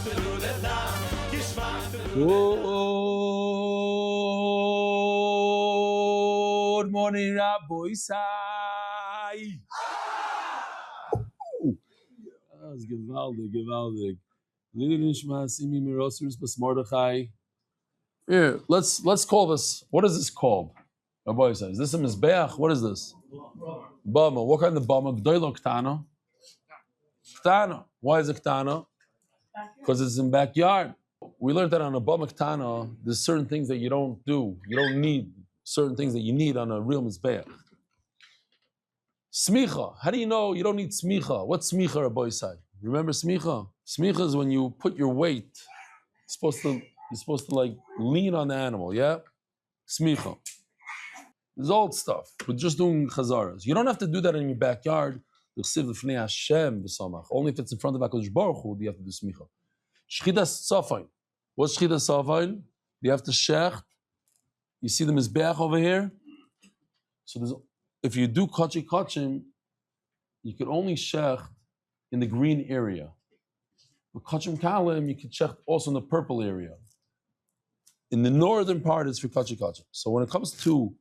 Good morning, Rabbi Isai. Das gewaltig. Here, let's call this. What is this called? Rabbi Isai, is this a mizbeach? What is this? Bama. What kind of bama? Gdoilo ktana. Ktana. Why is it ktana? Because it's in backyard. We learned that on a bama ktana, there's certain things that you don't do. You don't need certain things that you need on a real mizbeach. Smicha. How do you know you don't need smicha? What's smicha, Rabbi Isai? Remember smicha? Smicha is when you put your weight. You're supposed to like lean on the animal, yeah? Smicha. It's old stuff. We're just doing chazarahs. You don't have to do that in your backyard. Only if it's in front of HaKadosh Baruch Hu, do you have to do smicha. Shchidas safain. What's shchidas safain? You have to shecht. You see the mizbeach over here? So if you do kachim, you can only shecht in the green area. With kachim kalim, you can shecht also in the purple area. In the northern part, it's for kachim. So when it comes to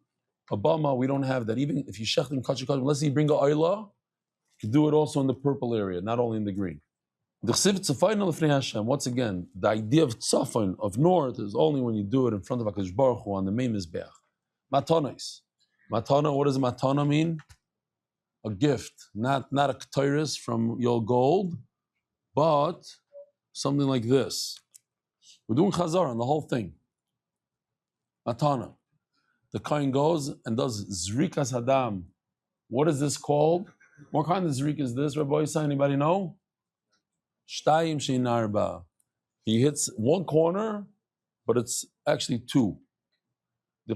a bama, we don't have that. Even if you shecht in kachim, unless you bring a oila, you can do it also in the purple area, not only in the green. Once again, the idea of tzafon, of north, is only when you do it in front of HaKadosh Baruch Hu on the main mizbeach. Matanos. Matana, what does matana mean? A gift, not a ketairis from your gold, but something like this. We're doing Chazarah on the whole thing. Matana. The kohen goes and does zrikas hadam. What is this called? What kind of zrik is this, Rabbi Isai? Anybody know? Shtayim shein arba. He hits one corner, but it's actually two. The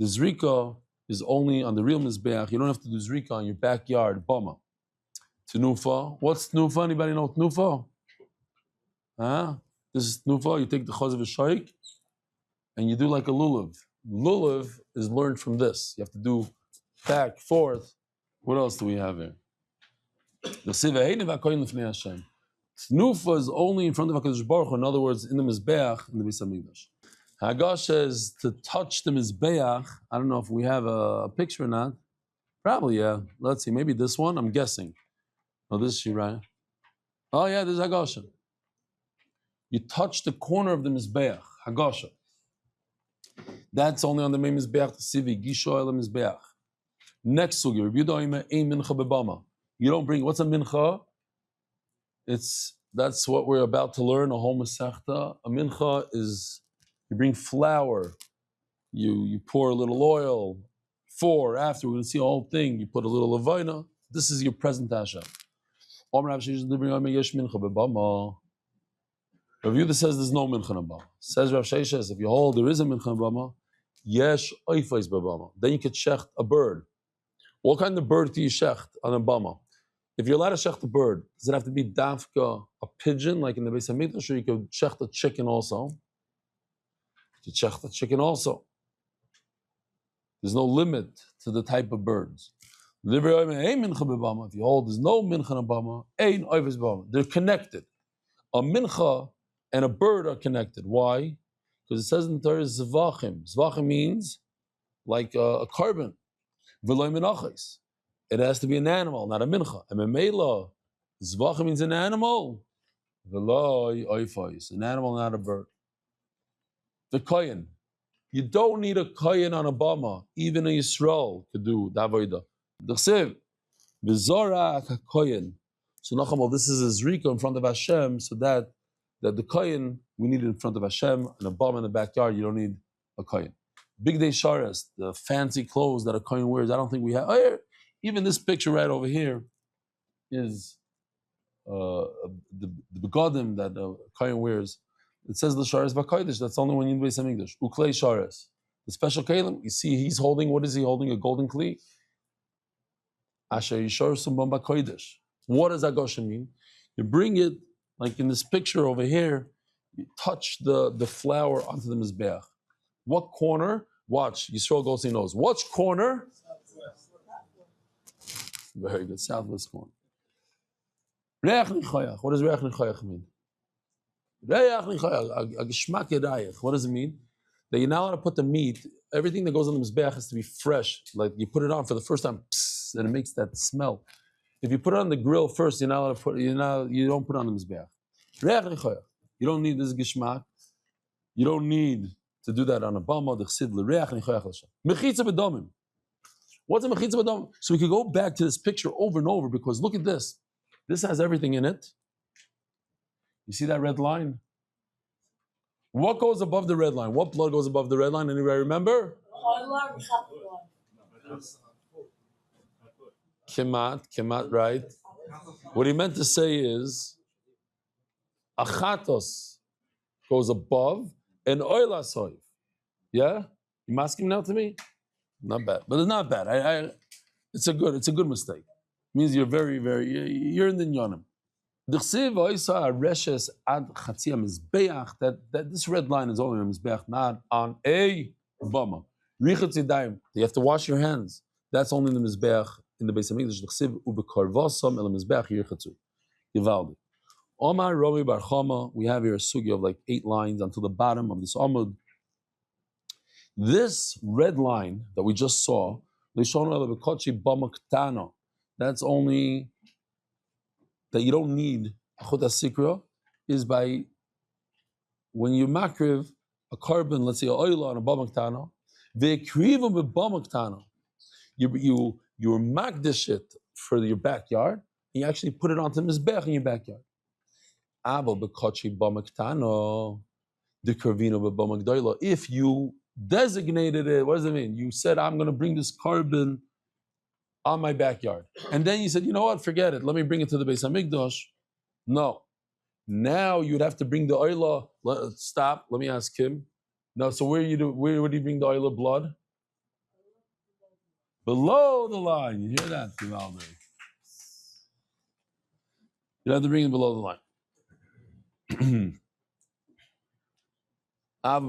zrika is only on the real mizbeach. You don't have to do zrika on your backyard bama. Tenufa. What's tenufa? Anybody know tenufa? Huh? This is tenufa. You take the chaz of a shaykh and you do like a lulav. Lulav is learned from this. You have to do back, forth. What else do we have here? The Tnufa is only in front of HaKadosh Baruch Hu, in other words, in the Mizbeach, in the Beis HaMikdash. Hagash says to touch the Mizbeach. I don't know if we have a picture or not. Probably, yeah. Let's see, maybe this one, I'm guessing. Oh, this is she, right? Oh, yeah, this is Hagasha. You touch the corner of the Mizbeach, Hagasha. That's only on the main Mizbeach, the Sivi, Gisho El Mizbeach. Next sugi, Rabbi Yehuda ein mincha bebama. You don't bring, what's a mincha? That's what we're about to learn, a whole masechta. A mincha is, you bring flour, you pour a little oil, after, we're going to see the whole thing, you put a little levina. This is your present Hashem. Rav Yehuda says there's no mincha bebama. Says Rav Sheshes, if you hold there is a mincha bebama, yesh oifais bebama. Then you could shecht a bird. What kind of bird do you shecht on a bama? If you're allowed to shecht a bird, does it have to be dafka, a pigeon, like in the Beis HaMikdash, or you could shecht a chicken also? You could shecht a chicken also. There's no limit to the type of birds. If you hold there's no mincha in a bama, ein oifes bama. They're connected. A mincha and a bird are connected. Why? Because it says in the Torah, Zevachim. Zevachim means like a carbon. It has to be an animal, not a mincha. And memela, Zevachim means an animal. An animal, not a bird. The kohen. You don't need a kohen on a bama. Even a Yisrael could do davoida. The chsev, v'zorach kohen. So Nachamol, this is a zrika in front of Hashem, so that the kohen, we need it in front of Hashem, and a bama in the backyard, you don't need a kohen. Big day sharas, the fancy clothes that a kohen wears, I don't think we have. Oh, here, even this picture right over here is the begodim that the kohen wears. It says the sharas b'kodesh. That's only when you Beis HaMikdash. Uklei sharas, the special kelim. You see, he's holding. What is he holding? A golden kli. Asher yishor sumbam b'kodesh. What does Agosha mean? You bring it like in this picture over here. You touch the flour onto the mizbeach. What corner? Watch. Yisrael Goldstein knows. Which corner? Southwest. Very good. Southwest corner. Reach nichoyach. What does reach nichoyach mean? Reach nichoyach, a geschmack yadayach. What does it mean? That you're not allowed to put the meat, everything that goes on the mizbeach has to be fresh. Like you put it on for the first time, psst, and it makes that smell. If you put it on the grill first, you're not allowed to put. You don't put it on the mizbeach. Reach nichoyach. You don't need this geschmack. You don't need to do that on a bama. The chsiv l'reach nichoyach l'shem. Mechitza b'domim. What's a mechitza b'domim? So we could go back to this picture over and over because look at this. This has everything in it. You see that red line? What goes above the red line? What blood goes above the red line? Anybody remember? Kemat, right? What he meant to say is, achatos goes above and oilas hoiv. Yeah? You asking now to me? Not bad, but it's not bad. It's a good mistake. It means you're you're in the nyonim. That this red line is only on mizbeach, not on a bama. You have to wash your hands. That's only in the mizbeach in the Beis Hamikdash. Omar Romi Bar Chama. We have here a sugi of like 8 lines until the bottom of this amud. This red line that we just saw, that's only that you don't need achut sikra is by when you makriv a carbon, let's say a oil on a bamaktana, ve'krivum b'bamaktana. You makdish it for your backyard, and you actually put it onto mizbech in your backyard. Aval b'kochi bamaktana, the karvino b'bamakdoila. If you designated it, what does it mean? You said, I'm going to bring this carbon on my backyard. And then you said, you know what, forget it. Let me bring it to the Beis Hamikdash. No. Now you'd have to bring the oil. Stop. Let me ask him. No, so where do you bring the oil of blood? Below the line. You hear that, Givaldi? You have to bring it below the line. You'd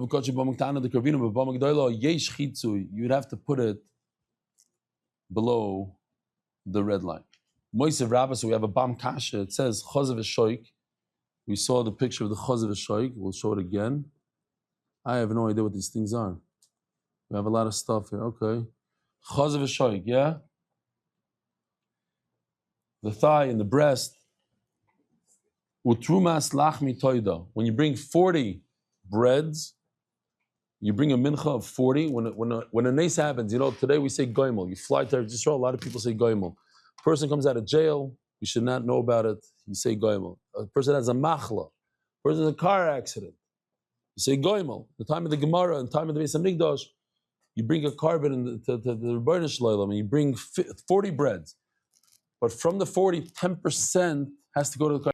have to put it below the red line. Moisev Rabbah, so we have a Bam Kasha. It says Chazav Shoik. We saw the picture of the Chazav Shoik. We'll show it again. I have no idea what these things are. We have a lot of stuff here. Okay. Chazav Shoik, yeah? The thigh and the breast. Utrumas Lachmi Toida. When you bring 40 breads, you bring a mincha of 40. When a nace happens, today we say goimel. You fly to Eretz Yisrael, a lot of people say goimel. Person comes out of jail, you should not know about it, you say goimel. A person has a machla, a person has a car accident, you say goimel. The time of the Gemara and time of the Beis Hamikdash, you bring a carbon to the Rebbeinu Shloim, and you bring 40 breads. But from the 40, 10% has to go to the carbon.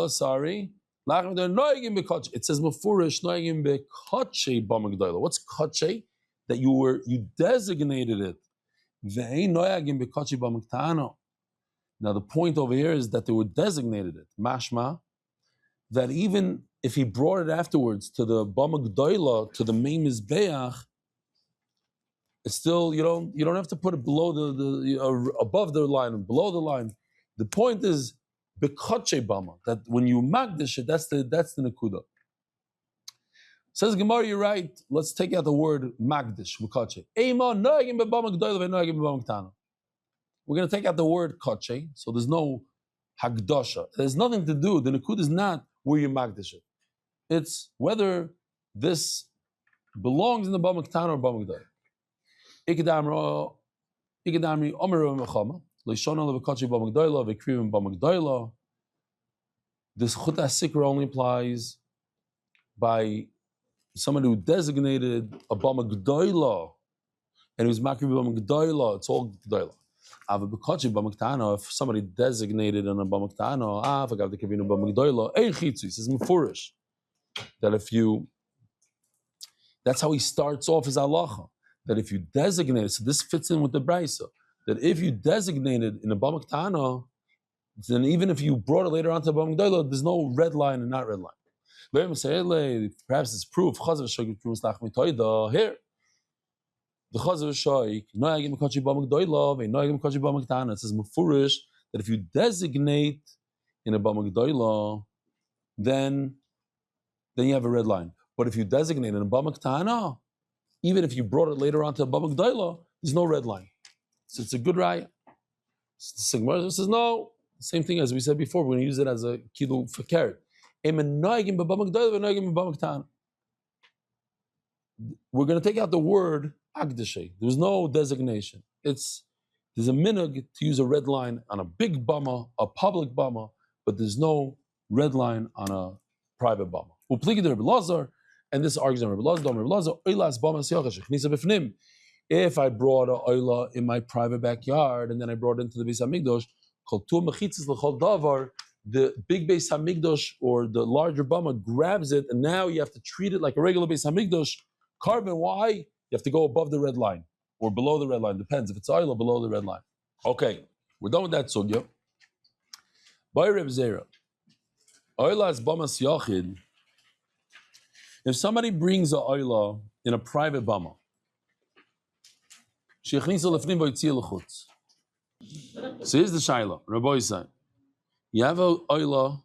Sorry. It says mafurish noagim bekoche b'magdala. What's koche? That you designated it. Now the point over here is that they were designated it. Mashma, that even if he brought it afterwards to the b'magdala, to the main mizbeach, it's still you don't have to put it below the above the line and below the line. The point is Bekoche bama, that when you magdish it, that's the nekuda. Says Gemara, you're right. Let's take out the word magdish, bekoche. We're going to take out the word koche, so there's no hagdosha. There's nothing to do. The nekuda is not where you magdish it. It's whether this belongs in the bamaktana or bamagdoil. Ikadamri omeru mechama. This chut sikra only applies by someone who designated a bama g'doila and who's makri bama g'doila. It's all g'doila. If somebody designated in a bama g'tana, forgot the kavinu bama g'doila. Ein chitzu. He says mefurish that that's how he starts off his halacha. That if you designate it, so this fits in with the brisa. That if you designated in a Bamak Ta'ana, then even if you brought it later on to Bamak Doila, there's no red line and not red line. Perhaps it's proof. Here, the Chazav Shaykh, it says Mufurish that if you designate in a Bama G'dayla, then you have a red line. But if you designate in a Bama K'tana, even if you brought it later on to a Bama G'dayla, there's no red line. So it's a good raya. So Gemara says, no, same thing as we said before, we're going to use it as a kilu for carrot. We're going to take out the word agdashe. There's no designation. There's a minhag to use a red line on a big bama, a public bama, but there's no red line on a private bama. And this argues on Rabbi Lazar. If I brought a oila in my private backyard and then I brought it into the Beis Hamikdash, the big Beis Hamikdash or the larger bama grabs it, and now you have to treat it like a regular Beis Hamikdash carbon. Why? You have to go above the red line or below the red line. Depends if it's oila below the red line. Okay, we're done with that sugya. By Reb Zera, oila is bamas yachid. If somebody brings a oila in a private bama, so here's the shaila, Rabbi Yisai. You have a oila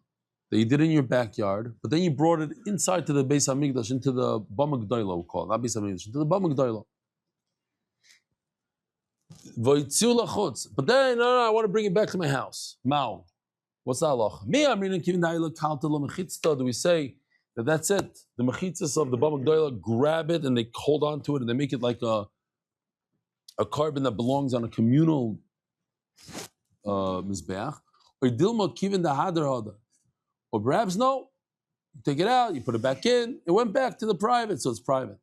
that you did in your backyard, but then you brought it inside to the Beis Hamikdash, into the Bama G'dayla, we'll call it, not Beis Hamikdash, into the Bama G'dayla. But then, no, I want to bring it back to my house. Mao. What's that halacha? Do we say that that's it? The mechitzas of the Bama G'dayla grab it and they hold on to it and they make it like a carbon that belongs on a communal mizbeach, or dilma kivin the hadar, or perhaps no, you take it out, you put it back in, it went back to the private, so it's private.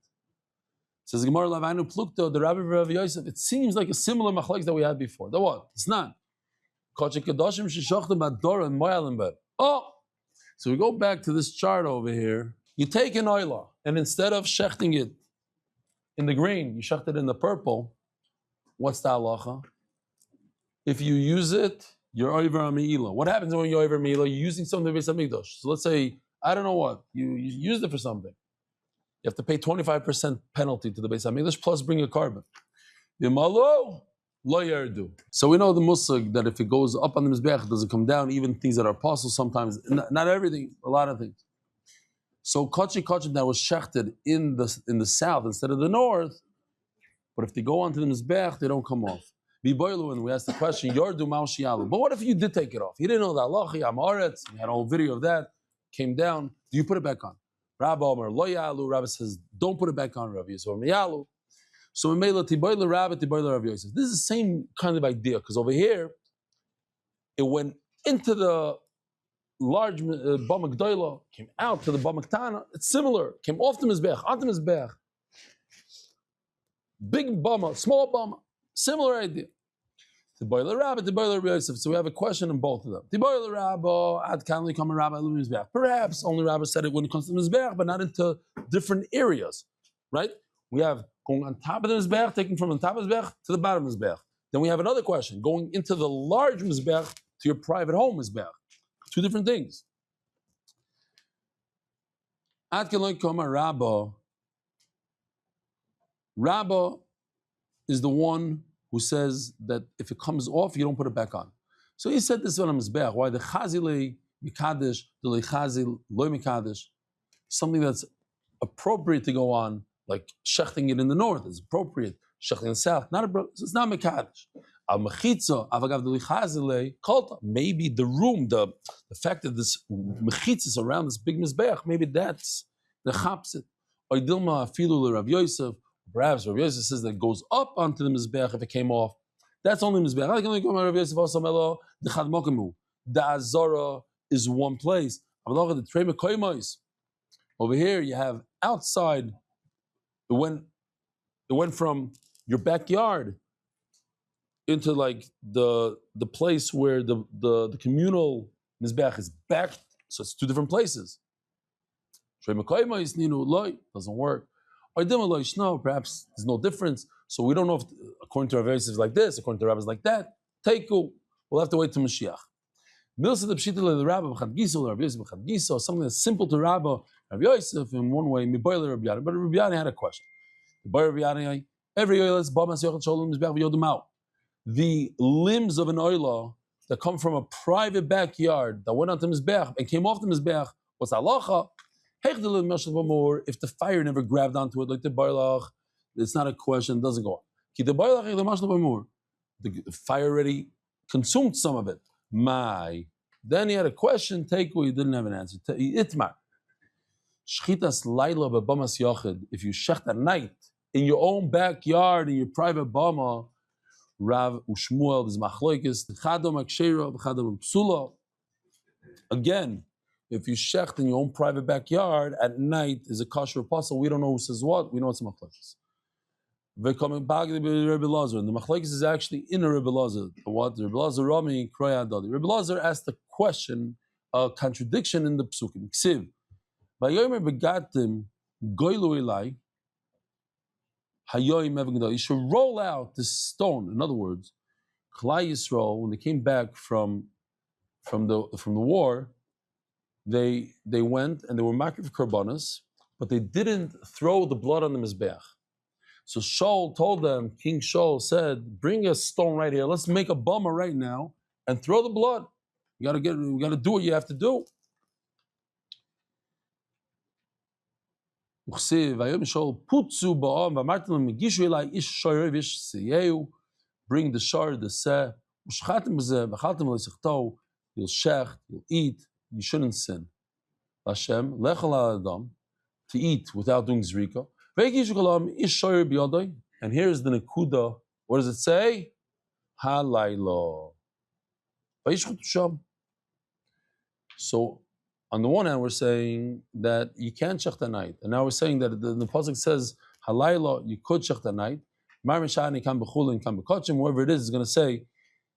Says Gemara Lavanu Plukto, the Rabbi Rav Yosef. It seems like a similar machlekes that we had before. The what? It's not. Oh, so we go back to this chart over here. You take an oila, and instead of shechting it in the green, you shecht it in the purple. What's the halacha? If you use it, you're over a meila. What happens when you're over a meila? You're using something to Beis Hamikdash. So let's say, I don't know what, you used it for something. You have to pay 25% penalty to the Beis Hamikdash plus bring a carbon. So we know the musag that if it goes up on the mizbeach, it doesn't come down, even things that are possible sometimes, not everything, a lot of things. So kachim that was shechted in the south instead of the north, but if they go onto the mizbeach, they don't come off. And we asked the question, Yardu Maushialu. But what if you did take it off? He didn't know that. Lachi Amaretz, we had a whole video of that, came down. Do you put it back on? Rabbi Omer Lo Yalu. Rabbi says, don't put it back on, Rabbi Yosef. Yalu. So we made Tiboyle Rabbi, Tiboyle Rabbi Yosef. This is the same kind of idea, because over here, it went into the large Bama G'dayla, came out to the Bama K'tana. It's similar. Came off the mizbeach, onto the mizbeach. Big Bama, small Bama. Similar idea. Tiboyle Rabbi, Tiboyle Rabbi Yosef. So we have a question in both of them. Tiboyle Rabbi, Ad Kanli Kama Rabbi Lu Mizbeach. Perhaps only Rabbi said it when it comes to Mizbeach, but not into different areas, right? We have going on top of the Mizbeach, taking from the top of the Mizbeach to the bottom of the Mizbeach. Then we have another question, going into the large Mizbeach to your private home Mizbeach. Two different things. Ad Kanli Kama Rabbi. Rabbi is the one who says that if it comes off, you don't put it back on. So he said this on a mizbeach. Why the chazile mikadesh, the lechazil loy mikadesh, something that's appropriate to go on, like shechting it in the north is appropriate, shechting in the south, it's not mikadesh. Al mechitza avagav the lechazile kolta. Maybe the room, the fact that this mechitza is around this big mizbeach, maybe that's the chapsit. Or dilma afilu Rav Yosef. Perhaps Rav Yosef says that it goes up onto the mizbeach if it came off. That's only mizbeach. The azara is one place. Over here you have outside. It went from your backyard into like the place where the communal mizbeach is back. So it's two different places. Doesn't work. No, perhaps there's no difference. So we don't know if, according to Rav Yosef, is like this, according to Rav is like that. Teiku, we'll have to wait to Mashiach. Milsa the Pshita the Rabbi B'chad Giso, Rav Yosef B'chad Giso, something that's simple to Rabbi, Rav Yosef in one way, Miboyle Rav Yadi. But Rav Yadi had a question. Every oil is Bamas Yochad Sholem Mizbeach V'Yodam Out. The limbs of an oila that come from a private backyard that went onto Mizbeach and came off the Mizbeach, what's halacha? If the fire never grabbed onto it like the barlach, it's not a question, it doesn't go on. The fire already consumed some of it. Then he had a question, he didn't have an answer. Itmar. Shchitas Laila bebamas yachid. If you shecht at night in your own backyard, in your private bama, Rav Ushmuel is machloikis, chadom akshera, chadom psula. Again, if you shecht in your own private backyard at night is a kosher apostle, we don't know who says what, we know it's a machloikis. Coming back to Rebbe Lazar, and the machloikis is actually in a Rebbe Lazar. What? Rebbe Lazar Rami Kroya Adadi. Rebbe Lazar asked a question, a contradiction in the psukim. Ksiv. Vayomer begatim goylu elai. You should roll out this stone. In other words, Klai Yisrael, when they came back from the war, they went and they were makriv karbanos, but they didn't throw the blood on the mizbeach. So Shaul told them, King Shaul said, "Bring a stone right here. Let's make a bummer right now and throw the blood. We gotta do what you have to do." Bring the shar, the seh, you'll shecht, you'll eat, you shouldn't sin. Hashem, lechal adam, to eat without doing zrika. And here's the nekuda. What does it say? Halaylo. So, on the one hand, we're saying that you can't shecht at night, and now we're saying that the pasuk says halayla, you could shecht at night. Whoever it is going to say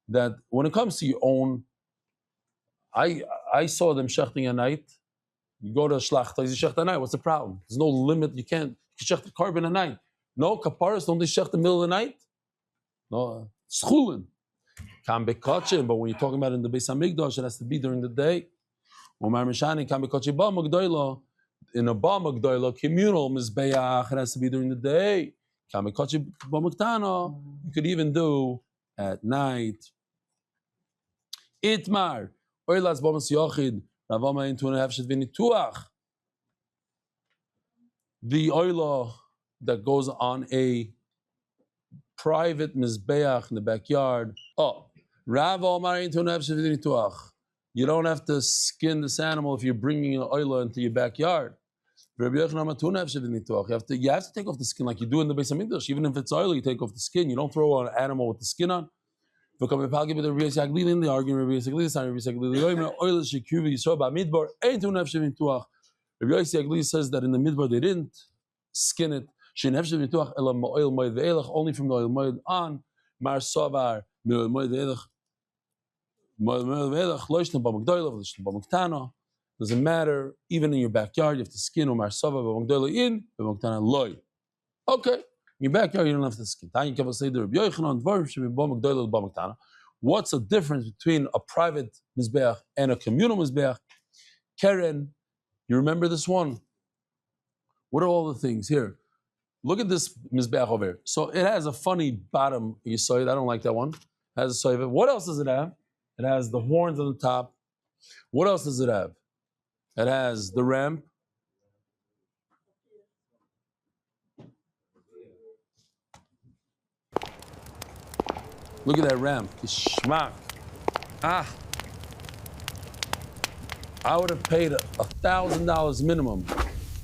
that when it comes to your own, I saw them shechting at night. You go to a shlachta, you shecht at night. What's the problem? There's no limit. You can't shecht the carbon at night. No kaparas, don't they shecht in the middle of the night? No, schulin. Can be kachim, but when you're talking about in the Beis Hamikdash, it has to be during the day. In a ba magdoila, communal mizbeach, it has to be during the day. You could even do at night. Itmar, oilas bamas yochid, ravama in 2.5 shetvinituach. The oila that goes on a private mizbeach in the backyard. Oh, Rav Omar in 2.5 shetvinituach. You don't have to skin this animal if you're bringing an oila into your backyard. You have to take off the skin like you do in the Beis Hamikdash. Even if it's oily, you take off the skin. You don't throw an animal with the skin on. In the argument, Rabbi Yossi says that in the midbar they didn't skin it. Only from the oil moed on. Mar Savar, doesn't matter. Even in your backyard, you have to skin. Okay, in your backyard, you don't have to skin. What's the difference between a private mizbeach and a communal mizbeach? Keren, you remember this one? What are all the things here? Look at this mizbeach over here. So it has a funny bottom. You saw it. I don't like that one. It has a soiva. What else does it have? It has the horns on the top. What else does it have? It has the ramp. Look at that ramp. It's schmack. I would have paid $1,000 minimum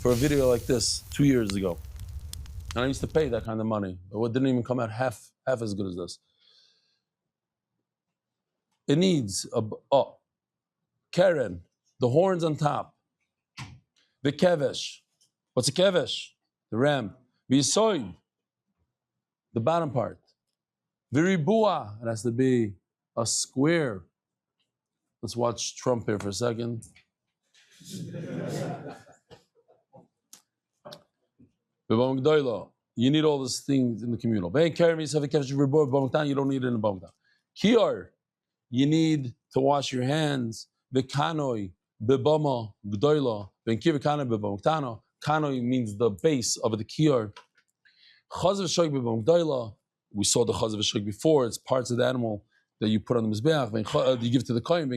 for a video like this 2 years ago. And I used to pay that kind of money. But it didn't even come out half as good as this. It needs Keren, the horns on top. The kevesh. What's a kevesh? The ram. V'yisoid, the bottom part. Viribua, it has to be a square. Let's watch Trump here for a second. You need all these things in the communal. You don't need it in the Bamagdan. Kior, you need to wash your hands. V'kanoi, bebama, gdoila. V'nkiv'kanoi, bebamagdana. Kanoi means the base of the kior. Chaz v'shog bebamagdoila. We saw the chaz v'shog before. It's parts of the animal that you put on the mizbeach, you give to the kohen.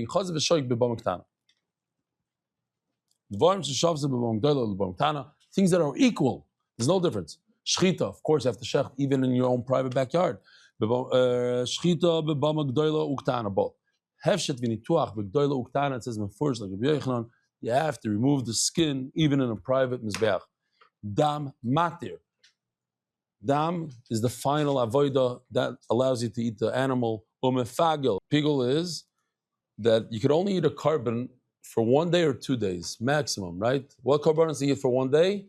Things that are equal. There's no difference. Shchita, of course, you have to shecht even in your own private backyard. Shchita bebama gdoila uktana both. Hefshet v'nituach b'gdoila uktana. It says first, like Rabbi Yochanan, you have to remove the skin even in a private mizbeach. Dam matir. Dam is the final avoida that allows you to eat the animal. Umefagel. Pigel is that you could only eat a carbon for 1 day or 2 days maximum, right? What carbons do you eat for 1 day?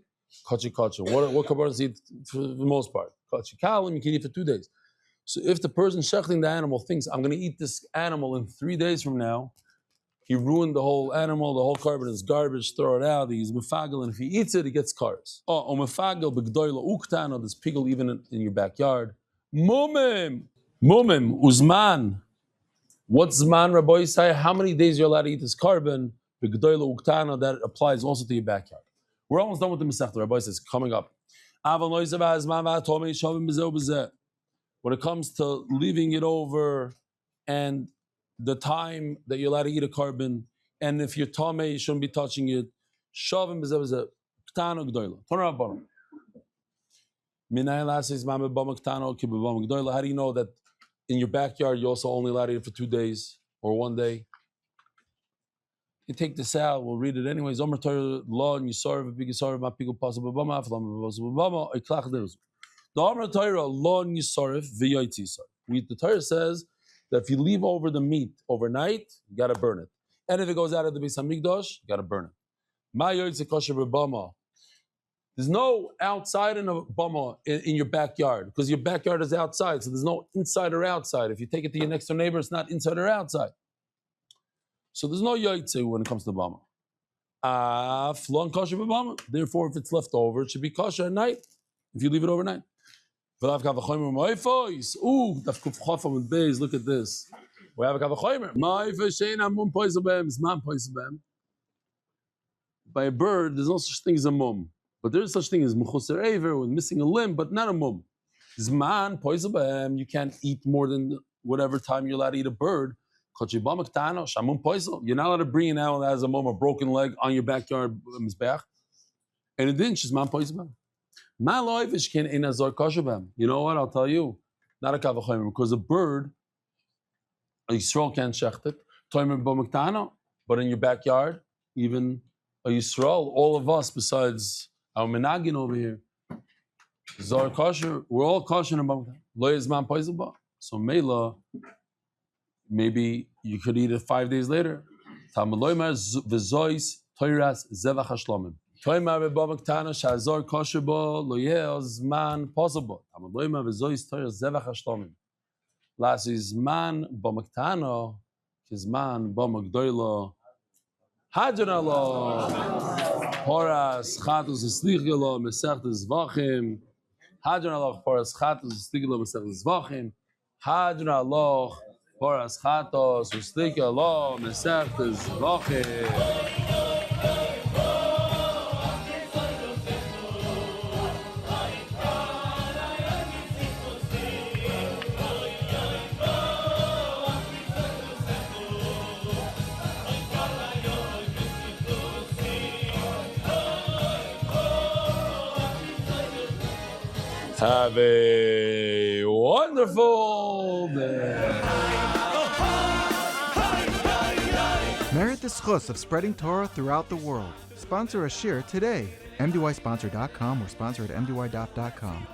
Kachi kachi. What carbons do you eat for the most part? Kachi kalim, you can eat for 2 days. So if the person shechting the animal thinks, I'm going to eat this animal in 3 days from now, he ruined the whole animal, the whole carbon is garbage, throw it out, he's mefagel, and if he eats it, he gets cars. Oh, mefagel, begdoila, uktana, this pigel even in your backyard. Mumim, uzman. What's zman, Rabbi Yisai? How many days you're allowed to eat this carbon? Begdoila, uktana, that applies also to your backyard. We're almost done with the Masechta. Rabbi Yisai is coming up. When it comes to leaving it over and the time that you're allowed to eat a carbon, and if you're tamei, you shouldn't be touching it. Shavim b'zeh ktano gdoila. How do you know that in your backyard you're also only allowed to eat it for 2 days or 1 day? You take this out. We'll read it anyways. Omer Torah law and Yisarv big Yisarv ma pigu possible bama aflam bama iklach derus. The Omer Torah law and Yisarv v'yaytzi Yisarv. The Torah says that if you leave over the meat overnight, you got to burn it. And if it goes out of the Beis Hamikdash, you got to burn it. Ma yoytze kosher b'bama. There's no outside in a bama in your backyard because your backyard is outside, so there's no inside or outside. If you take it to your next door neighbor, it's not inside or outside. So there's no yoytze when it comes to bama. Flon kosher b'bama. Therefore, if it's left over, it should be kosher at night if you leave it overnight. Ooh, look at this. We have a kavachomer. By a bird, there's no such thing as a mum. But there is such thing as mechuser aver, with missing a limb, but not a mum. Zman poisabem, you can't eat more than whatever time you're allowed to eat a bird. You're not allowed to bring an animal that has a mum, a broken leg on your backyard mizbeach. And it didn't, she's man poisabem. You know what? I'll tell you. Not a kavachomer, because a bird, a Yisrael can't shecht it. But in your backyard, even a Yisrael, all of us besides our menagin over here, Zar kosher, we're all kosher about that. So Mela, maybe you could eat it 5 days later. Toima bebama ktana shazor kosher bo lo yeh zman possible. Amadoima v'zois toyer zevach hashtomim. Lasi zman bama ktana kizman bama gdoilo. Hadron alo poras chatus eslichelo mesechtes Zevachim. Hadron alo poras chatus eslichelo mesechtes Zevachim. Hadron alo poras chatus eslichelo mesechtes Zevachim. Have a wonderful day. Merit the schus of spreading Torah throughout the world. Sponsor a shir today. MDYsponsor.com or sponsor at MDYDAF.com.